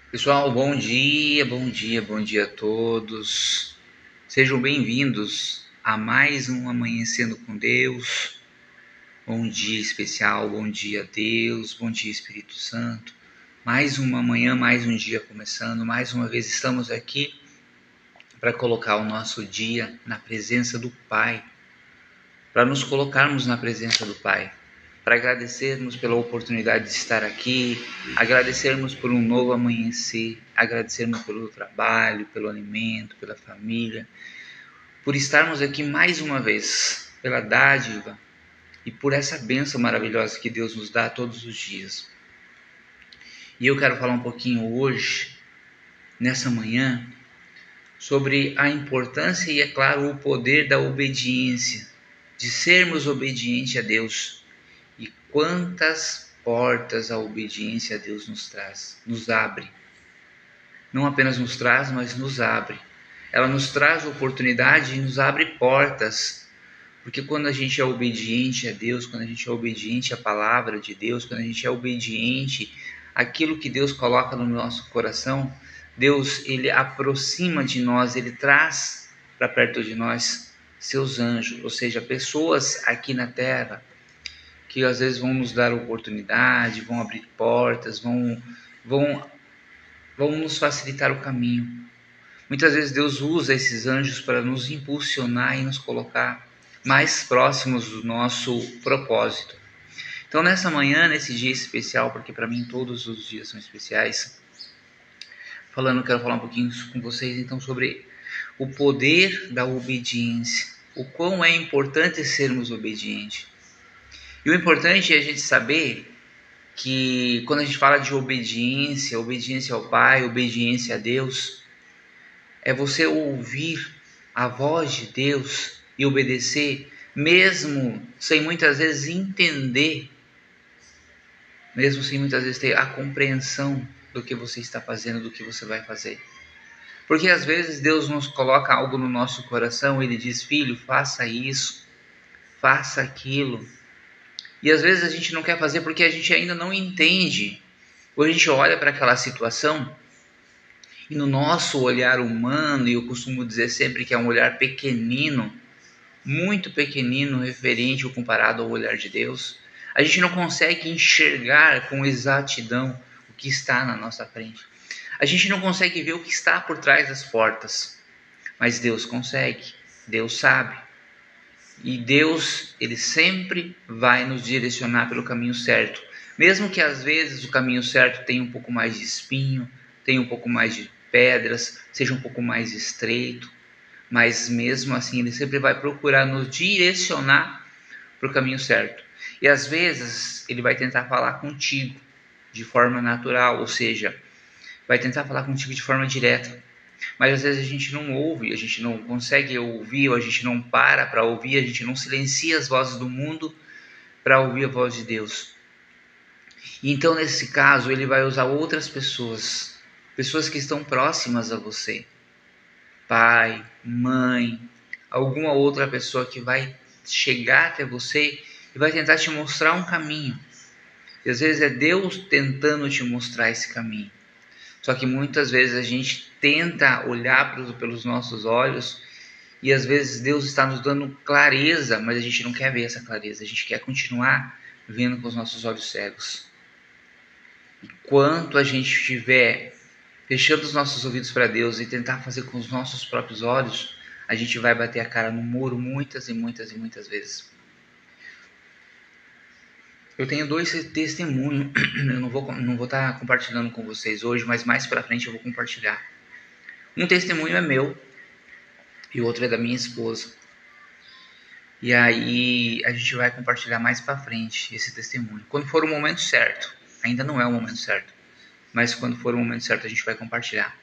Pessoal, bom dia a todos. Sejam bem-vindos a mais um Amanhecendo com Deus. Bom dia especial, bom dia a Deus, bom dia Espírito Santo. Mais uma manhã, mais um dia começando. Mais uma vez estamos aqui para colocar o nosso dia na presença do Pai, para nos colocarmos na presença do Pai, para agradecermos pela oportunidade de estar aqui, agradecermos por um novo amanhecer, agradecermos pelo trabalho, pelo alimento, pela família, por estarmos aqui mais uma vez, pela dádiva e por essa bênção maravilhosa que Deus nos dá todos os dias. E eu quero falar um pouquinho hoje, nessa manhã, sobre a importância e, é claro, o poder da obediência, de sermos obedientes a Deus. E quantas portas a obediência a Deus nos traz, nos abre. Não apenas nos traz, mas nos abre. Ela nos traz oportunidade e nos abre portas. Porque quando a gente é obediente a Deus, quando a gente é obediente à palavra de Deus, quando a gente é obediente àquilo que Deus coloca no nosso coração, Deus, ele aproxima de nós, ele traz para perto de nós seus anjos, ou seja, pessoas aqui na terra que às vezes vão nos dar oportunidade, vão abrir portas, vão nos facilitar o caminho. Muitas vezes Deus usa esses anjos para nos impulsionar e nos colocar mais próximos do nosso propósito. Então nessa manhã, nesse dia especial, porque para mim todos os dias são especiais, quero falar um pouquinho com vocês então sobre o poder da obediência, o quão é importante sermos obedientes. E o importante é a gente saber que quando a gente fala de obediência, obediência ao Pai, obediência a Deus, é você ouvir a voz de Deus e obedecer, mesmo sem muitas vezes entender, mesmo sem muitas vezes ter a compreensão do que você está fazendo, do que você vai fazer. Porque às vezes Deus nos coloca algo no nosso coração, Ele diz: filho, faça isso, faça aquilo. E às vezes a gente não quer fazer porque a gente ainda não entende. Ou a gente olha para aquela situação e no nosso olhar humano, e eu costumo dizer sempre que é um olhar pequenino, muito pequenino referente ou comparado ao olhar de Deus, a gente não consegue enxergar com exatidão o que está na nossa frente. A gente não consegue ver o que está por trás das portas. Mas Deus consegue, Deus sabe. E Deus, Ele sempre vai nos direcionar pelo caminho certo. Mesmo que às vezes o caminho certo tenha um pouco mais de espinho, tenha um pouco mais de pedras, seja um pouco mais estreito. Mas mesmo assim Ele sempre vai procurar nos direcionar para o caminho certo. E às vezes Ele vai tentar falar contigo de forma natural, ou seja, vai tentar falar contigo de forma direta. Mas às vezes a gente não ouve, a gente não consegue ouvir, ou a gente não para ouvir, a gente não silencia as vozes do mundo para ouvir a voz de Deus. E então nesse caso Ele vai usar outras pessoas, pessoas que estão próximas a você, pai, mãe, alguma outra pessoa que vai chegar até você e vai tentar te mostrar um caminho. E às vezes é Deus tentando te mostrar esse caminho. Só que muitas vezes a gente tenta olhar pelos nossos olhos e às vezes Deus está nos dando clareza, mas a gente não quer ver essa clareza, a gente quer continuar vendo com os nossos olhos cegos. Enquanto a gente estiver fechando os nossos ouvidos para Deus e tentar fazer com os nossos próprios olhos, a gente vai bater a cara no muro muitas e muitas e muitas vezes. Eu tenho dois testemunhos, eu não vou estar compartilhando com vocês hoje, mas mais pra frente eu vou compartilhar. Um testemunho é meu e o outro é da minha esposa. E aí a gente vai compartilhar mais pra frente esse testemunho. Quando for o momento certo, ainda não é o momento certo, mas quando for o momento certo a gente vai compartilhar.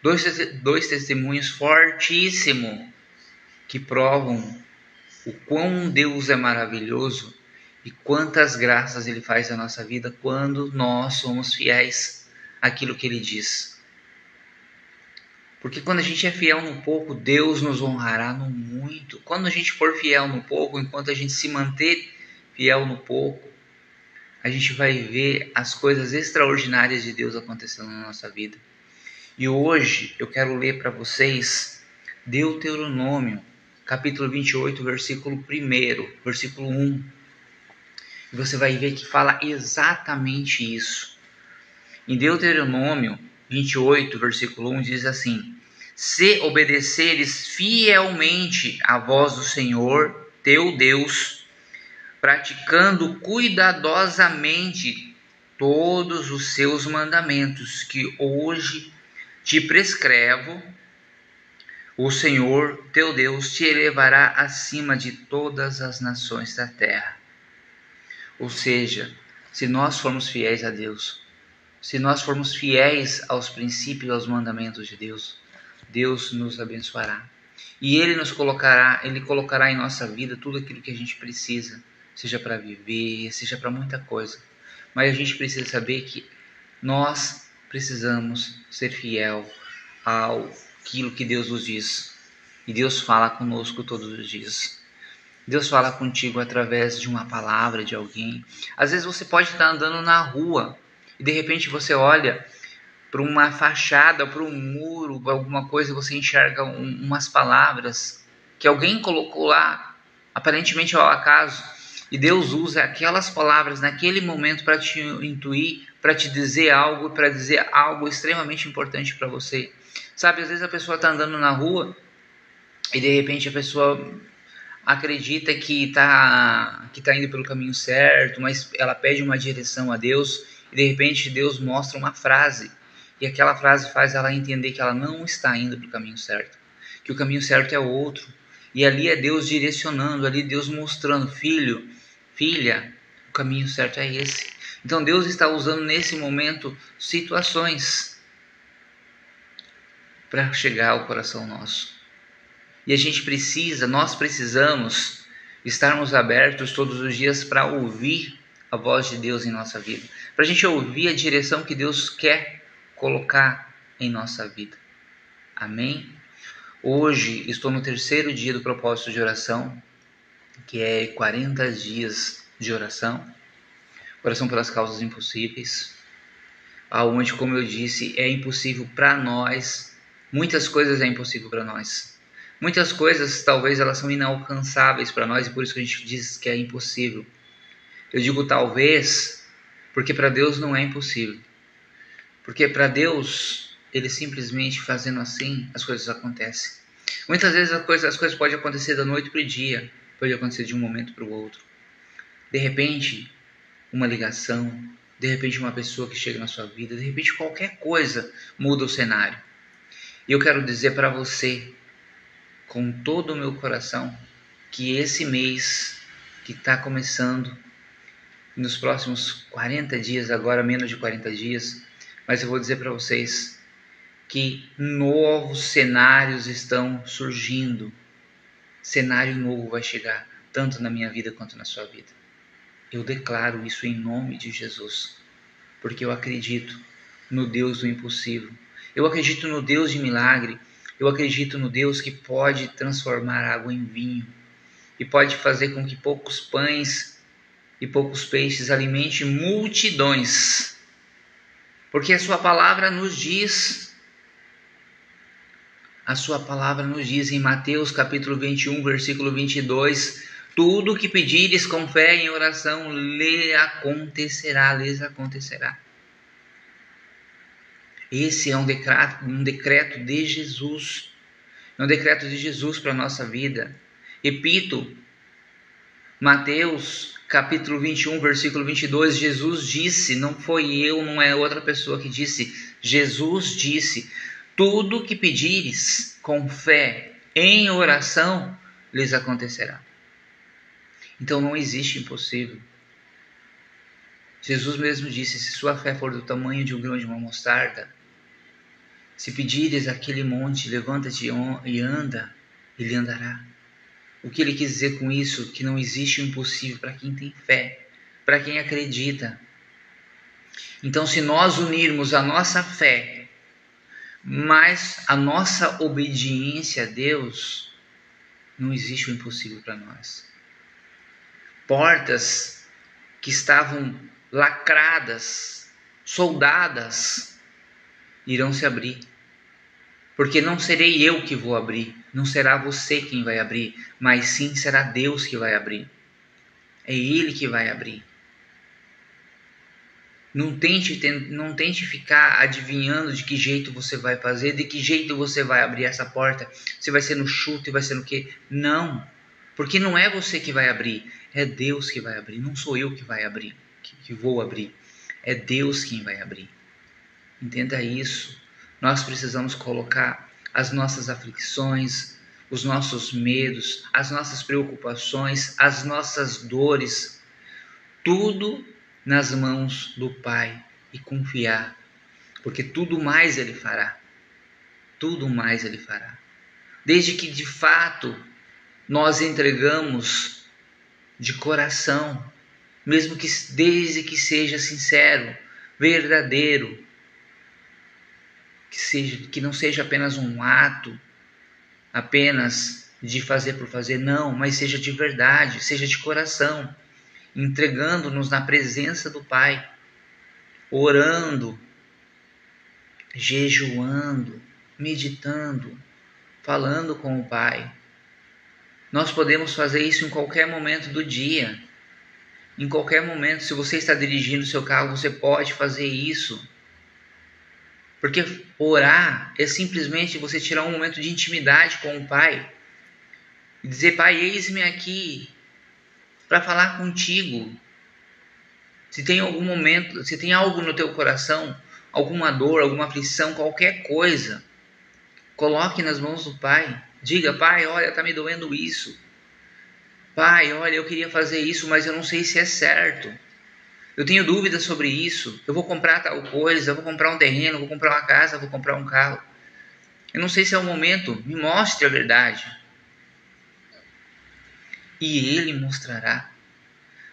Dois testemunhos fortíssimos que provam o quão Deus é maravilhoso e quantas graças Ele faz na nossa vida quando nós somos fiéis àquilo que Ele diz. Porque quando a gente é fiel no pouco, Deus nos honrará no muito. Quando a gente for fiel no pouco, enquanto a gente se manter fiel no pouco, a gente vai ver as coisas extraordinárias de Deus acontecendo na nossa vida. E hoje eu quero ler para vocês Deuteronômio, capítulo 28, versículo 1, versículo 1. E você vai ver que fala exatamente isso. Em Deuteronômio 28, versículo 1 diz assim: se obedeceres fielmente à voz do Senhor, teu Deus, praticando cuidadosamente todos os seus mandamentos que hoje te prescrevo, o Senhor, teu Deus, te elevará acima de todas as nações da terra. Ou seja, se nós formos fiéis a Deus, se nós formos fiéis aos princípios e aos mandamentos de Deus, Deus nos abençoará. E Ele colocará em nossa vida tudo aquilo que a gente precisa, seja para viver, seja para muita coisa. Mas a gente precisa saber que nós precisamos ser fiel ao aquilo que Deus nos diz. E Deus fala conosco todos os dias. Deus fala contigo através de uma palavra de alguém. Às vezes você pode estar andando na rua e de repente você olha para uma fachada, para um muro, alguma coisa, e você enxerga umas palavras que alguém colocou lá, aparentemente ao acaso, e Deus usa aquelas palavras naquele momento para te intuir, para te dizer algo, para dizer algo extremamente importante para você. Sabe, às vezes a pessoa está andando na rua e de repente a pessoa acredita que tá indo pelo caminho certo, mas ela pede uma direção a Deus e de repente Deus mostra uma frase e aquela frase faz ela entender que ela não está indo para o caminho certo, que o caminho certo é outro. E ali é Deus direcionando, ali Deus mostrando: filho, filha, o caminho certo é esse. Então Deus está usando nesse momento situações para chegar ao coração nosso. E nós precisamos estarmos abertos todos os dias para ouvir a voz de Deus em nossa vida, para a gente ouvir a direção que Deus quer colocar em nossa vida. Amém? Hoje estou no 3º dia do propósito de oração, que é 40 dias de oração pelas causas impossíveis, aonde, como eu disse, é impossível para nós, muitas coisas é impossível para nós. Muitas coisas, talvez, elas são inalcançáveis para nós e por isso que a gente diz que é impossível. Eu digo talvez, porque para Deus não é impossível. Porque para Deus, Ele simplesmente fazendo assim, as coisas acontecem. Muitas vezes as coisas podem acontecer da noite para o dia, pode acontecer de um momento para o outro. De repente, uma ligação, de repente uma pessoa que chega na sua vida, de repente qualquer coisa muda o cenário. E eu quero dizer para você, com todo o meu coração, que esse mês que está começando, nos próximos 40 dias, agora menos de 40 dias, mas eu vou dizer para vocês que novos cenários estão surgindo. Cenário novo vai chegar, tanto na minha vida quanto na sua vida. Eu declaro isso em nome de Jesus, porque eu acredito no Deus do impossível. Eu acredito no Deus de milagre. Eu acredito no Deus que pode transformar água em vinho e pode fazer com que poucos pães e poucos peixes alimentem multidões. Porque a sua palavra nos diz em Mateus capítulo 21, versículo 22, tudo que pedires com fé em oração lhes acontecerá. Esse é um decreto de Jesus. É um decreto de Jesus para a nossa vida. Repito, Mateus capítulo 21, versículo 22, Jesus disse, não foi eu, não é outra pessoa que disse, Jesus disse, tudo que pedires com fé em oração lhes acontecerá. Então não existe impossível. Jesus mesmo disse, se sua fé for do tamanho de um grão de uma mostarda, se pedires aquele monte, levanta-te e anda, ele andará. O que ele quis dizer com isso? Que não existe o impossível para quem tem fé, para quem acredita. Então, se nós unirmos a nossa fé, mais a nossa obediência a Deus, não existe o impossível para nós. Portas que estavam lacradas, soldadas, irão se abrir. Porque não serei eu que vou abrir, não será você quem vai abrir, mas sim será Deus que vai abrir. É Ele que vai abrir. Não tente ficar adivinhando de que jeito você vai fazer, de que jeito você vai abrir essa porta. Se vai ser no chute, vai ser no quê? Não, porque não é você que vai abrir, é Deus que vai abrir. Não sou eu que vai abrir, que vou abrir. É Deus quem vai abrir. Entenda isso. Nós precisamos colocar as nossas aflições, os nossos medos, as nossas preocupações, as nossas dores, tudo nas mãos do Pai e confiar, porque tudo mais Ele fará. Tudo mais Ele fará. Desde que de fato nós entregamos de coração, mesmo que desde que seja sincero, verdadeiro, que não seja apenas um ato, apenas de fazer por fazer, não, mas seja de verdade, seja de coração, entregando-nos na presença do Pai, orando, jejuando, meditando, falando com o Pai. Nós podemos fazer isso em qualquer momento do dia. Em qualquer momento, se você está dirigindo o seu carro, você pode fazer isso. Porque orar é simplesmente você tirar um momento de intimidade com o Pai e dizer: Pai, eis-me aqui para falar contigo. Se tem algum momento, se tem algo no teu coração, alguma dor, alguma aflição, qualquer coisa, coloque nas mãos do Pai. Diga: Pai, olha, está me doendo isso. Pai, olha, eu queria fazer isso, mas eu não sei se é certo. Eu tenho dúvidas sobre isso. Eu vou comprar tal coisa, eu vou comprar um terreno, vou comprar uma casa, vou comprar um carro. Eu não sei se é o momento. Me mostre a verdade. E Ele mostrará.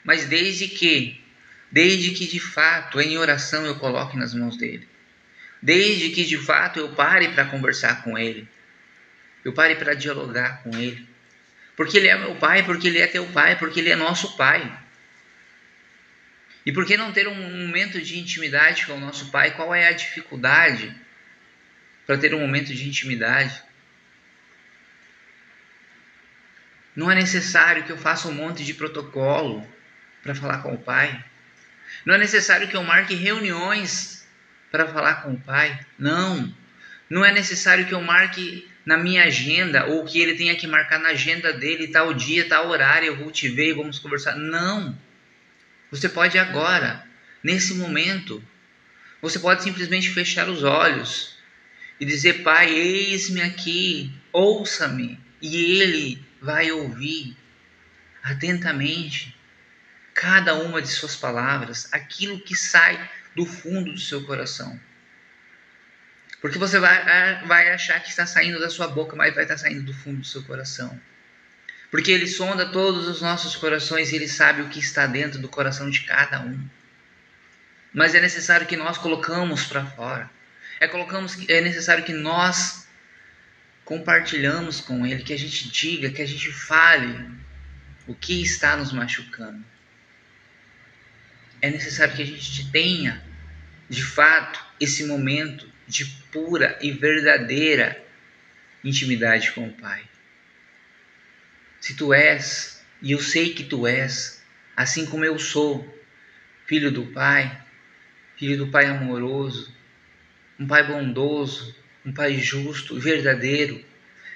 Mas desde que de fato em oração eu coloque nas mãos dele. Desde que de fato eu pare para conversar com ele. Eu pare para dialogar com ele. Porque ele é meu pai, porque ele é teu pai, porque ele é nosso pai. E por que não ter um momento de intimidade com o nosso pai? Qual é a dificuldade para ter um momento de intimidade? Não é necessário que eu faça um monte de protocolo para falar com o pai. Não é necessário que eu marque reuniões para falar com o pai. Não. Não é necessário que eu marque na minha agenda ou que ele tenha que marcar na agenda dele tal dia, tal horário, eu vou te ver e vamos conversar. Não. Você pode agora, nesse momento, você pode simplesmente fechar os olhos e dizer: Pai, eis-me aqui, ouça-me. E Ele vai ouvir atentamente cada uma de suas palavras, aquilo que sai do fundo do seu coração. Porque você vai achar que está saindo da sua boca, mas vai estar saindo do fundo do seu coração. Porque Ele sonda todos os nossos corações e Ele sabe o que está dentro do coração de cada um. Mas é necessário que nós colocamos para fora. É necessário que nós compartilhamos com Ele, que a gente diga, que a gente fale o que está nos machucando. É necessário que a gente tenha, de fato, esse momento de pura e verdadeira intimidade com o Pai. Se tu és, e eu sei que tu és, assim como eu sou, filho do Pai amoroso, um Pai bondoso, um Pai justo, verdadeiro,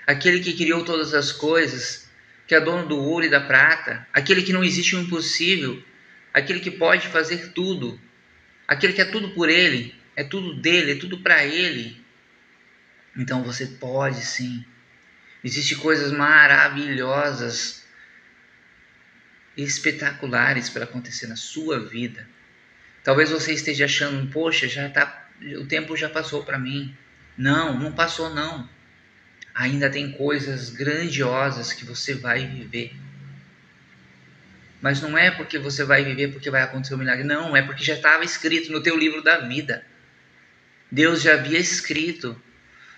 aquele que criou todas as coisas, que é dono do ouro e da prata, aquele que não existe o impossível, aquele que pode fazer tudo, aquele que é tudo por Ele, é tudo dele, é tudo para Ele. Então você pode sim. Existem coisas maravilhosas, espetaculares para acontecer na sua vida. Talvez você esteja achando: poxa, o tempo já passou para mim. Não, não passou não. Ainda tem coisas grandiosas que você vai viver. Mas não é porque você vai viver porque vai acontecer um milagre. Não, é porque já estava escrito no teu livro da vida. Deus já havia escrito: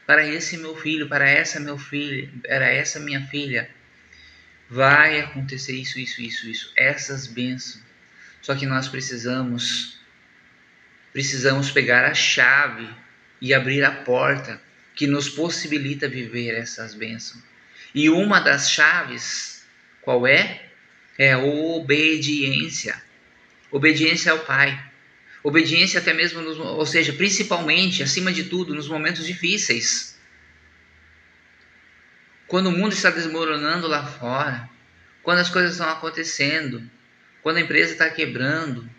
para esse meu filho, para essa meu filho, para essa minha filha, vai acontecer isso. Essas bênçãos. Só que nós precisamos pegar a chave e abrir a porta que nos possibilita viver essas bênçãos. E uma das chaves, qual é? É a obediência. Obediência ao Pai. Obediência até mesmo, ou seja, principalmente, acima de tudo, nos momentos difíceis. Quando o mundo está desmoronando lá fora, quando as coisas estão acontecendo, quando a empresa está quebrando,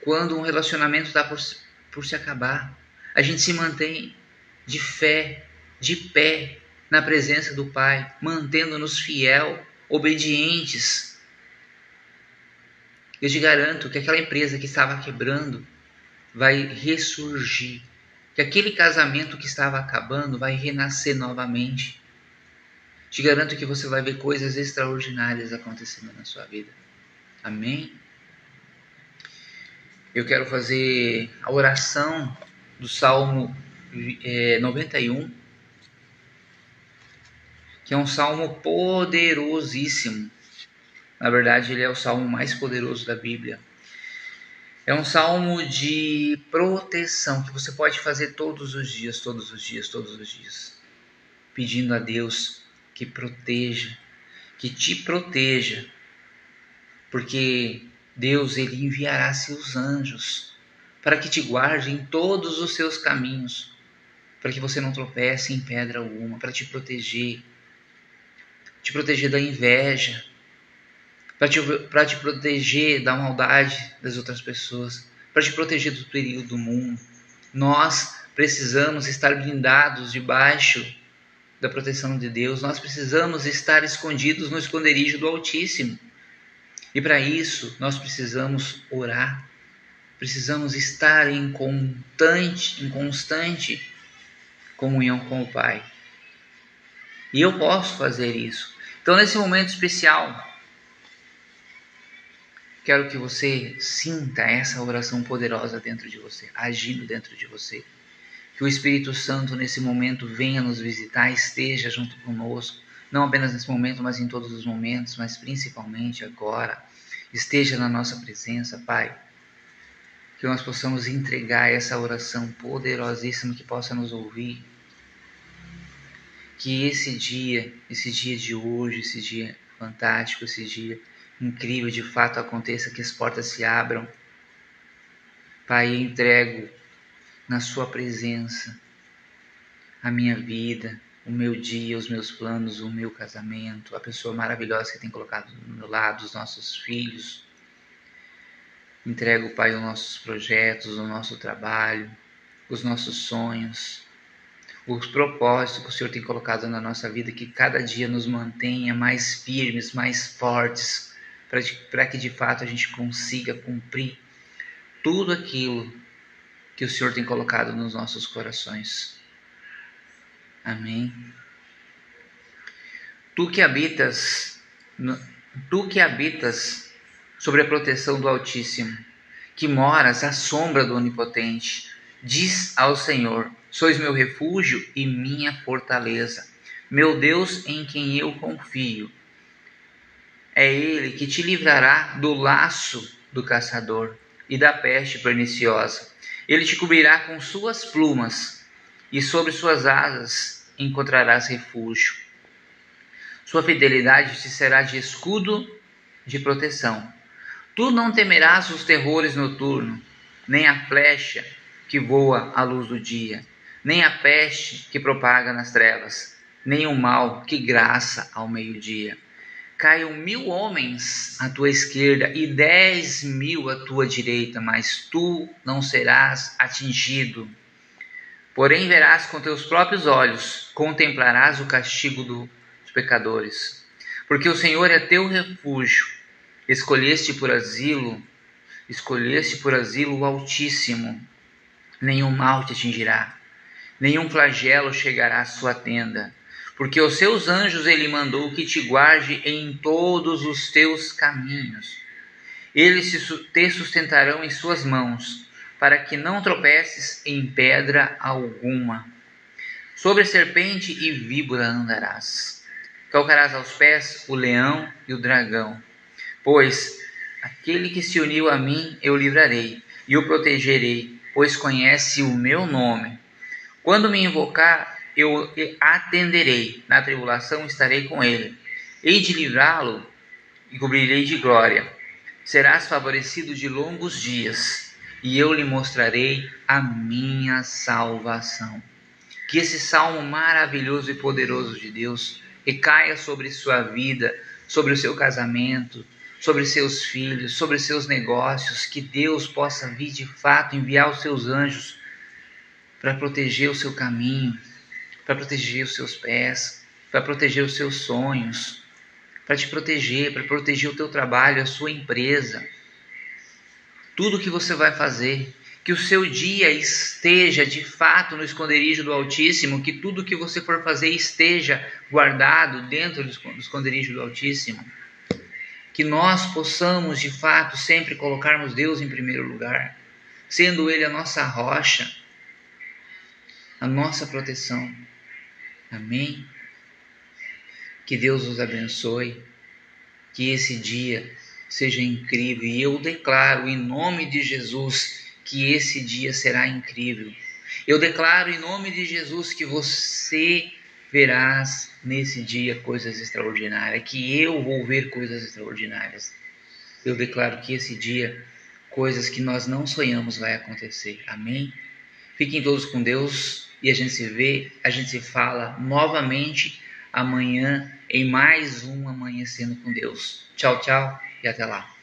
quando um relacionamento está por se acabar, a gente se mantém de fé, de pé, na presença do Pai, mantendo-nos fiel, obedientes. Eu te garanto que aquela empresa que estava quebrando vai ressurgir, que aquele casamento que estava acabando vai renascer novamente. Te garanto que você vai ver coisas extraordinárias acontecendo na sua vida. Amém? Eu quero fazer a oração do Salmo 91, que é um salmo poderosíssimo. Na verdade, ele é o salmo mais poderoso da Bíblia. É um salmo de proteção que você pode fazer todos os dias, pedindo a Deus que proteja, que te proteja, porque Deus, ele enviará seus anjos para que te guarde em todos os seus caminhos, para que você não tropece em pedra alguma, para te proteger da inveja, para te proteger da maldade das outras pessoas, para te proteger do perigo do mundo. Nós precisamos estar blindados debaixo da proteção de Deus. Nós precisamos estar escondidos no esconderijo do Altíssimo. E para isso, nós precisamos orar. Precisamos estar em constante comunhão com o Pai. E eu posso fazer isso. Então, nesse momento especial, quero que você sinta essa oração poderosa dentro de você, agindo dentro de você. Que o Espírito Santo nesse momento venha nos visitar, esteja junto conosco, não apenas nesse momento, mas em todos os momentos, mas principalmente agora. Esteja na nossa presença, Pai. Que nós possamos entregar essa oração poderosíssima que possa nos ouvir. Que esse dia de hoje, esse dia fantástico, esse dia incrível de fato aconteça, que as portas se abram. Pai, eu entrego na sua presença a minha vida, o meu dia, os meus planos, o meu casamento, a pessoa maravilhosa que tem colocado do meu lado, os nossos filhos. Entrego, Pai, os nossos projetos, o nosso trabalho, os nossos sonhos, os propósitos que o Senhor tem colocado na nossa vida, que cada dia nos mantenha mais firmes, mais fortes, para que de fato a gente consiga cumprir tudo aquilo que o Senhor tem colocado nos nossos corações. Amém. Tu que habitas sobre a proteção do Altíssimo, que moras à sombra do Onipotente, diz ao Senhor: sois meu refúgio e minha fortaleza, meu Deus em quem eu confio. É Ele que te livrará do laço do caçador e da peste perniciosa. Ele te cobrirá com suas plumas, e sobre suas asas encontrarás refúgio. Sua fidelidade te será de escudo de proteção. Tu não temerás os terrores noturnos, nem a flecha que voa à luz do dia, nem a peste que propaga nas trevas, nem o mal que graça ao meio-dia. Caiam 1000 homens à tua esquerda e 10.000 à tua direita, mas tu não serás atingido. Porém verás com teus próprios olhos, contemplarás o castigo dos pecadores. Porque o Senhor é teu refúgio, escolheste por asilo o Altíssimo. Nenhum mal te atingirá, nenhum flagelo chegará à sua tenda. Porque os seus anjos ele mandou que te guarde em todos os teus caminhos. Eles te sustentarão em suas mãos, para que não tropeces em pedra alguma. Sobre serpente e víbora andarás. Calcarás aos pés o leão e o dragão. Pois Aquele que se uniu a mim, eu livrarei e o protegerei, pois conhece o meu nome. Quando me invocar, eu atenderei. Na tribulação estarei com ele. Hei de livrá-lo e cobrirei de glória. Serás favorecido de longos dias, e eu lhe mostrarei a minha salvação. Que esse salmo maravilhoso e poderoso de Deus recaia sobre sua vida, sobre o seu casamento, sobre seus filhos, sobre seus negócios. Que Deus possa vir de fato enviar os seus anjos para proteger o seu caminho, para proteger os seus pés, para proteger os seus sonhos, para te proteger, para proteger o teu trabalho, a sua empresa, tudo que você vai fazer. Que o seu dia esteja de fato no esconderijo do Altíssimo, que tudo que você for fazer esteja guardado dentro do esconderijo do Altíssimo. Que nós possamos de fato sempre colocarmos Deus em primeiro lugar, sendo Ele a nossa rocha, a nossa proteção. Amém? Que Deus os abençoe, que esse dia seja incrível, e eu declaro em nome de Jesus que esse dia será incrível. Eu declaro em nome de Jesus que você verás nesse dia coisas extraordinárias, que eu vou ver coisas extraordinárias. Eu declaro que esse dia, coisas que nós não sonhamos vai acontecer. Amém? Fiquem todos com Deus e a gente se vê, a gente se fala novamente amanhã em mais um Amanhecendo com Deus. Tchau, tchau e até lá.